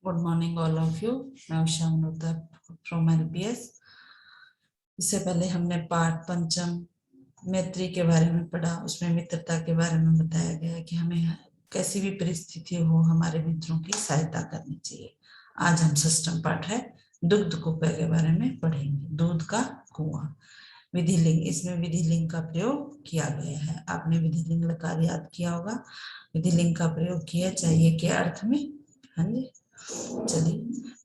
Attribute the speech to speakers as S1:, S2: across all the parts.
S1: Good morning all of you. मैं Usha Malhotra from LPS. इससे पहले हमने पाठ पंचम मैत्री के बारे में पढ़ा। उसमें मित्रता के बारे में बताया गया कि हमें कैसी भी परिस्थिति हो हमारे मित्रों की सहायता करनी चाहिए। आज हम षष्ठम पाठ है दुग्ध कुएं के बारे में पढ़ेंगे। दूध का कुआं, विधिलिंग। इसमें विधिलिंग का प्रयोग किया गया है। आपने विधिलिंग लकार याद किया होगा। विधिलिंग का प्रयोग किया चाहिए के अर्थ में। हाँ जी, चलिए।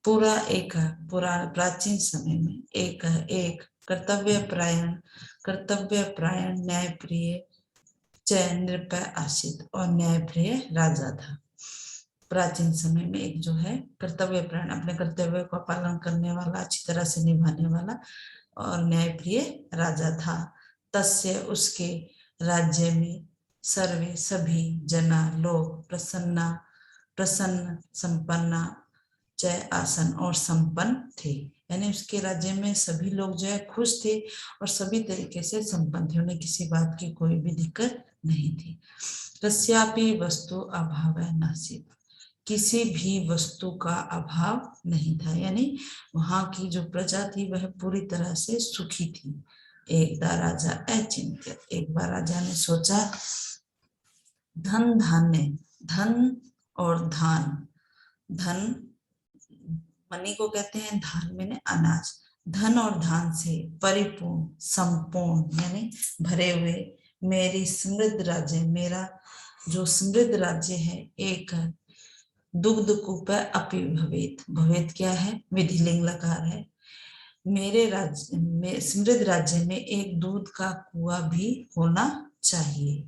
S1: पूरा प्राचीन समय में एक कर्तव्य प्रायण न्यायप्रिय च नृपय आसित और न्यायप्रिय राजा था। प्राचीन समय में एक जो है कर्तव्य प्रायण, अपने कर्तव्य का पालन करने वाला, अच्छी तरह से निभाने वाला और न्यायप्रिय राजा था। तस्य उसके राज्य में सर्वे सभी जना लोग प्रसन्न संपन्ना जय आसन और संपन्न थे। यानी उसके राज्य में सभी लोग जो है खुश थे और सभी तरीके से संपन्न थे। उन्हें किसी बात की कोई भी दिक्कत नहीं थी। कस्यापि वस्तु अभाव नासित, किसी भी वस्तु का अभाव नहीं था। यानी वहां की जो प्रजा थी वह पूरी तरह से सुखी थी। एक बार राजा अचिंत्य, एक बार राजा ने सोचा धन धान्य, धन और धान, धन मनी को कहते हैं, धान मैंने अनाज, धन और धान से परिपूर्ण संपूर्ण यानी भरे हुए मेरी समृद्ध राज्य, मेरा जो समृद्ध राज्य है, एक दुग्ध कूप अपि भवेत। भवेत क्या है? विधिलिंग लकार है। मेरे राज्य में, समृद्ध राज्य में एक दूध का कुआं भी होना चाहिए।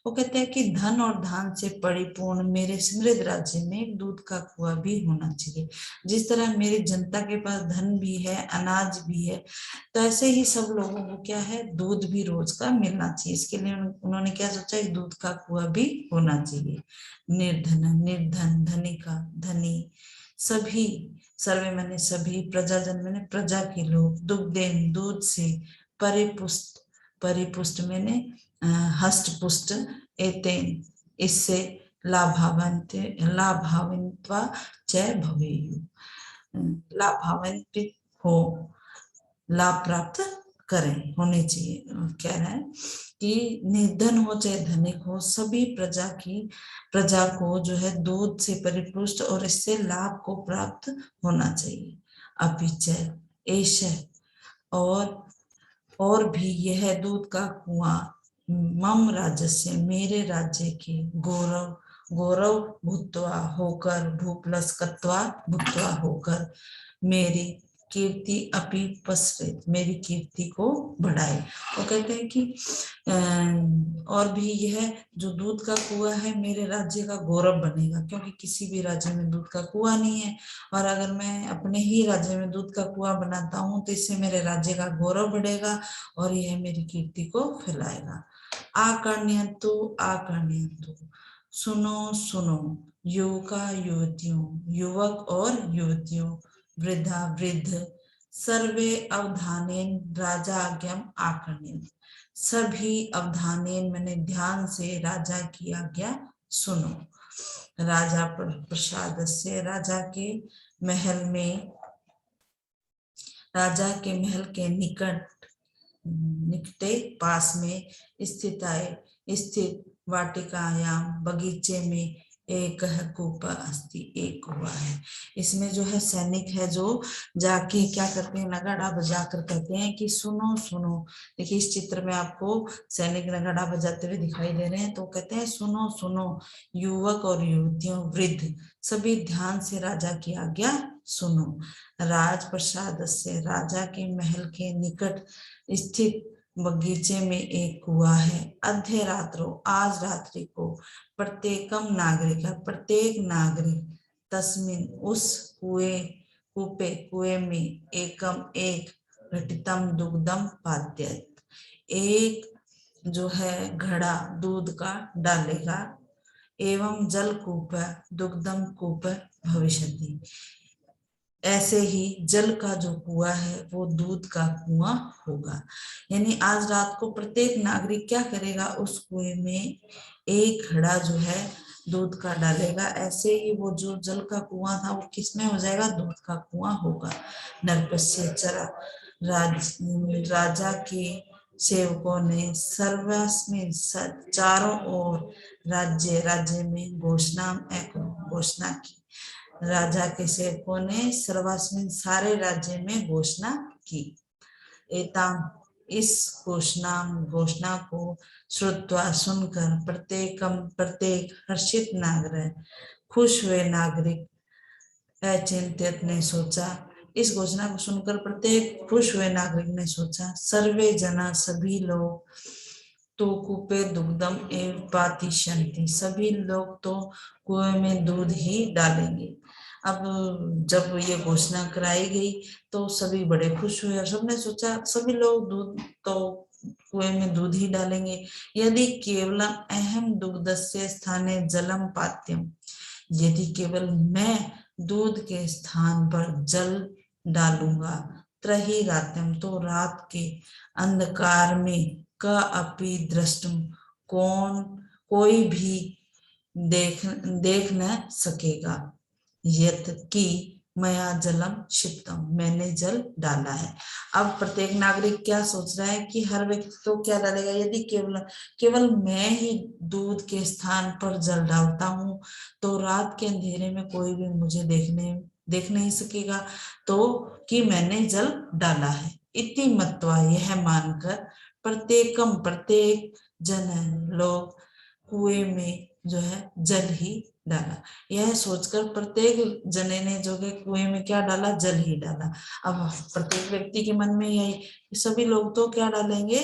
S1: वो कहते हैं कि धन और धान से परिपूर्ण मेरे समृद्ध राज्य में एक दूध का कुआं भी होना चाहिए। जिस तरह मेरी जनता के पास धन भी है, अनाज भी है, तो ऐसे ही सब लोगों को क्या है, दूध भी रोज का मिलना चाहिए। इसके लिए उन्होंने क्या सोचा, एक दूध का कुआं भी होना चाहिए। निर्धन, निर्धन, धनी का धनी, सभी, सर्वे मैंने सभी, प्रजाजन मैंने प्रजा के लोग, दुग्धेन दूध से, परिपुष्ट, परिपुष्ट मैंने हष्ट पुष्ट, एतेन इससे, लाभावंत लाभावंत्वा च भवेयु, लाभान्वित हो, लाभ प्राप्त करें, होने चाहिए। कह रहा है कि निर्धन हो चाहे धनिक हो, सभी प्रजा को जो है दूध से परिपुष्ट और इससे लाभ को प्राप्त होना चाहिए। अपिच एश, और भी यह दूध का कुआं मम राजस्य, मेरे राज्य के, गौरव गौरव भूत्वा होकर, भूप्लसकत्वा भूत्वा होकर, मेरी कीर्ति अपि पसरेत, मेरी कीर्ति को बढ़ाए। वो कहते हैं कि और भी यह जो दूध का कुआं है मेरे राज्य का गौरव बनेगा, क्योंकि किसी भी राज्य में दूध का कुआं नहीं है। और अगर मैं अपने ही राज्य में दूध का कुआं बनाता हूँ तो इससे मेरे राज्य का गौरव बढ़ेगा और यह मेरी कीर्ति को फैलाएगा। आकर्ण्यन्तु आकर्ण्यन्तु, सुनो सुनो, युवका युवतियों, युवक और युवतियों, वृद्धा वृद्ध, सर्वे अवधानेन राजा आज्ञाम आकर्ण्य, सभी अवधानेन मैंने ध्यान से राजा की आज्ञा सुनो। राजा प्रसाद से, राजा के महल में, राजा के महल के निकटे पास में स्थित वाटिकायाम, बगीचे में एक कूपा अस्ति, एक कुआं है। इसमें जो है सैनिक है जो जाके क्या करते हैं, नगाड़ा बजाकर कहते हैं कि सुनो सुनो। देखिए इस चित्र में आपको सैनिक नगाड़ा बजाते हुए दिखाई दे रहे हैं। तो कहते हैं सुनो सुनो, युवक और युवतियों, वृद्ध, सभी ध्यान से राजा की आज्ञा सुनो। राजप्रसाद से, राजा के महल के निकट स्थित बगीचे में एक कुआं है। अध्य रात्रो, आज रात्रि को, प्रत्येकम नागरिक, प्रत्येक नागरिक, तस्मिन उस कुएं में एकम एक, घटितम दुग्धम पाद्यत, एक जो है घड़ा दूध का डालेगा, एवं जल कूप दुग्धम कूप भविष्यति, ऐसे ही जल का जो कुआं है वो दूध का कुआं होगा। यानी आज रात को प्रत्येक नागरिक क्या करेगा, उस कुएं में एक घड़ा जो है दूध का डालेगा, ऐसे ही वो जो जल का कुआं था वो किसमें हो जाएगा, दूध का कुआं होगा। नरपश्य चरा, राजा के सेवकों ने सर्वस्मिन चारों ओर राज्य राज्य में घोषणा घोषणा की। राजा के सेवकों ने सर्वस्मिन सारे राज्य में घोषणा की। एताम, इस घोषणा को श्रुत्वा सुनकर प्रत्येक हर्षित नागरिक, खुश हुए नागरिक अचिंत्यत ने सोचा, इस घोषणा को सुनकर प्रत्येक खुश हुए नागरिक ने सोचा, सर्वे जना, सभी लोग, तो कूपे दुग्धम एवं पातिशन्ति, सभी लोग तो कुएं में दूध ही डालेंगे। अब जब ये घोषणा कराई गई तो सभी बड़े खुश हुए और सबने सोचा सभी लोग दूध तो कुएं में दूध ही डालेंगे। यदि केवलम अहम दुग्धस्य स्थाने जलम पात्यम, यदि केवल मैं दूध के स्थान पर जल डालूंगा, त्रही रात्यम, तो रात के अंधकार में का अपि द्रष्टुम, कोई भी देख न सकेगा, यत कि मया जलम क्षिप्तम, मैंने जल डाला है। अब प्रत्येक नागरिक क्या सोच रहा है कि हर व्यक्ति तो क्या डालेगा, यदि केवल मैं ही दूध के स्थान पर जल डालता हूँ तो रात के अंधेरे में कोई भी मुझे देख नहीं सकेगा, तो कि मैंने जल डाला है। इति मत्वा, यह मानकर प्रत्येक जन लोग कुएं में जो है जल ही डाला। यह सोचकर प्रत्येक जने ने जो है कुएं में क्या डाला, जल ही डाला। अब प्रत्येक व्यक्ति के मन में यही, सभी लोग तो क्या डालेंगे,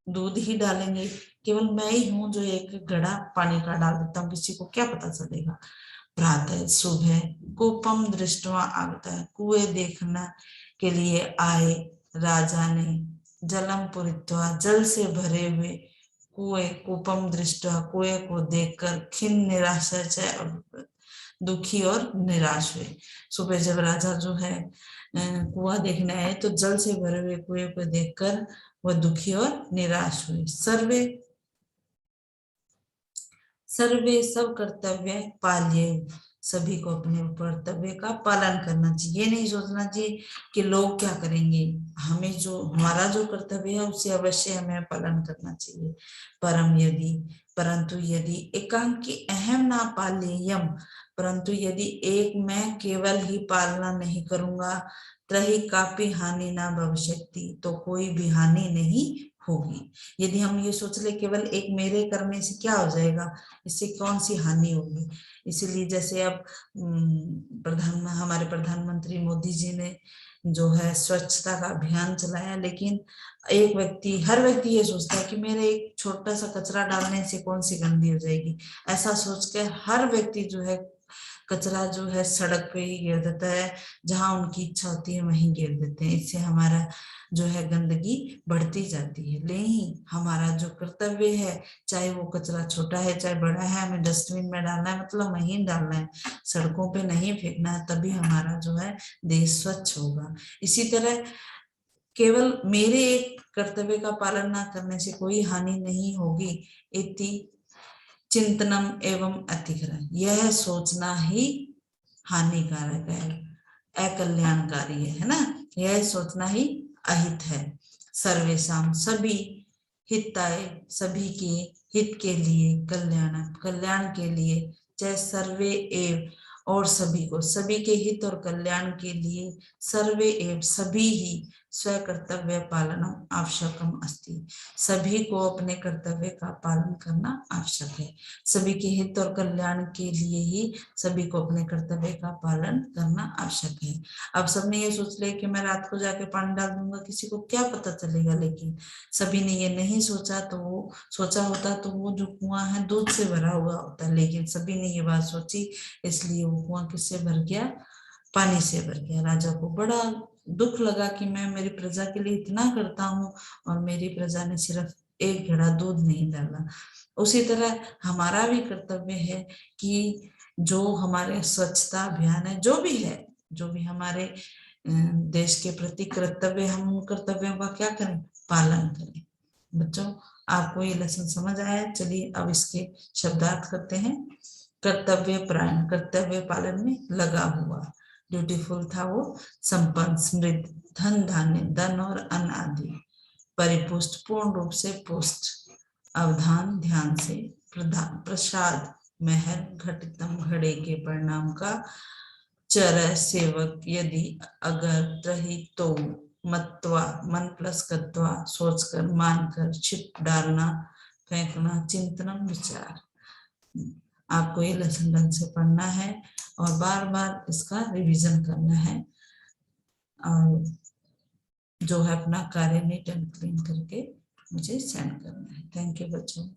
S1: दूध ही डालेंगे, केवल मैं ही हूं जो एक घड़ा पानी का डाल देता हूँ, किसी को क्या पता चलेगा। प्रातः, सुबह, कूपम दृष्टवा आगता, कुएं देखना के लिए आए राजा ने जलम पुरित्वा, जल से भरे हुए कूपम दृष्टवा, कुएं को देखकर खिन्न निराशा दुखी और निराश हुए। सुबह जब राजा जो है कुआं देखने आए तो जल से भरे हुए कुएं को देखकर वह दुखी और निराश हुए। सर्वे सब कर्तव्य पाल्य, सभी को अपने कर्तव्य का पालन करना चाहिए। ये नहीं सोचना चाहिए कि लोग क्या करेंगे, हमें जो हमारा जो कर्तव्य है उसे अवश्य हमें पालन करना चाहिए। परंतु यदि एकांकी अहम ना पाल्यम, परंतु यदि एक मैं केवल ही पालना नहीं करूंगा, त्रही कापी हानि ना भविष्यति, तो कोई भी हानि नहीं होगी। यदि हम ये सोच ले केवल एक मेरे करने से क्या हो जाएगा, इससे कौन सी हानि होगी। इसीलिए जैसे अब हमारे प्रधानमंत्री मोदी जी ने जो है स्वच्छता का अभियान चलाया, लेकिन हर व्यक्ति ये सोचता है कि मेरे एक छोटा सा कचरा डालने से कौन सी गंदी हो जाएगी। ऐसा सोचकर हर व्यक्ति जो है कचरा जो है सड़क पे ही गिर देता है, जहां उनकी इच्छा होती है वहीं गिर देते हैं। इससे हमारा जो है गंदगी बढ़ती जाती है। लेकिन हमारा जो कर्तव्य है, चाहे वो कचरा छोटा है चाहे बड़ा है, हमें डस्टबिन में डालना है, मतलब वहीं डालना है, सड़कों पे नहीं फेंकना है, तभी हमारा जो है देश स्वच्छ होगा। इसी तरह केवल मेरे एक कर्तव्य का पालन न करने से कोई हानि नहीं होगी, इति चिंतनम एवं अतिक्रमण, यह सोचना ही हानिकारक है, अकल्याणकारी है ना, यह सोचना ही अहित है। सर्वेशम, सभी, हिताय, सभी के हित के लिए, कल्याण के लिए, चाहे सर्वे एव, और सभी को, सभी के हित और कल्याण के लिए, सर्वे एव, सभी ही, स्व कर्तव्य पालनम आवश्यकम अस्ति, सभी को अपने कर्तव्य का पालन करना आवश्यक है। सभी के हित और कल्याण के लिए ही सभी को अपने कर्तव्य का पालन करना आवश्यक है। अब सबने ये सोच लिया कि मैं रात को जाके पानी डाल दूंगा, किसी को क्या पता चलेगा, लेकिन सभी ने ये नहीं सोचा, तो वो सोचा होता तो वो जो कुआं है दूध से भरा हुआ होता, लेकिन सभी ने ये बात सोची, इसलिए वो कुआं किससे भर गया, पानी से भर गया। राजा को बड़ा दुख लगा कि मैं मेरी प्रजा के लिए इतना करता हूँ और मेरी प्रजा ने सिर्फ एक घड़ा दूध नहीं डाला। उसी तरह हमारा भी कर्तव्य है कि जो हमारे स्वच्छता अभियान है, जो भी हमारे देश के प्रति कर्तव्य, हम उन कर्तव्यों का क्या करें, पालन करें। बच्चों, आपको ये लेसन समझ आया? चलिए अब इसके शब्दार्थ करते हैं। कर्तव्य प्राण, कर्तव्य पालन में लगा हुआ। ड्यूटीफुल था वो संपन्न, समृद्ध, धन धान्य, धन और अन्न आदि। परिपुष्ट, पूर्ण रूप से पुष्ट। अवधान, ध्यान से। प्रधान, प्रसाद, महर, घटितम, घड़े के परिणाम का। चर, सेवक, यदि, अगर, रही, तो। मत्वा, मन प्लस कत्वा, सोचकर, मानकर। छिप, डालना, फेंकना। चिंतनम, विचार। आपको ये लेसन ढंग से पढ़ना है और बार बार इसका रिवीजन करना है और जो है अपना कार्य नीट एंड क्लीन करके मुझे सेंड करना है। थैंक यू बच्चों।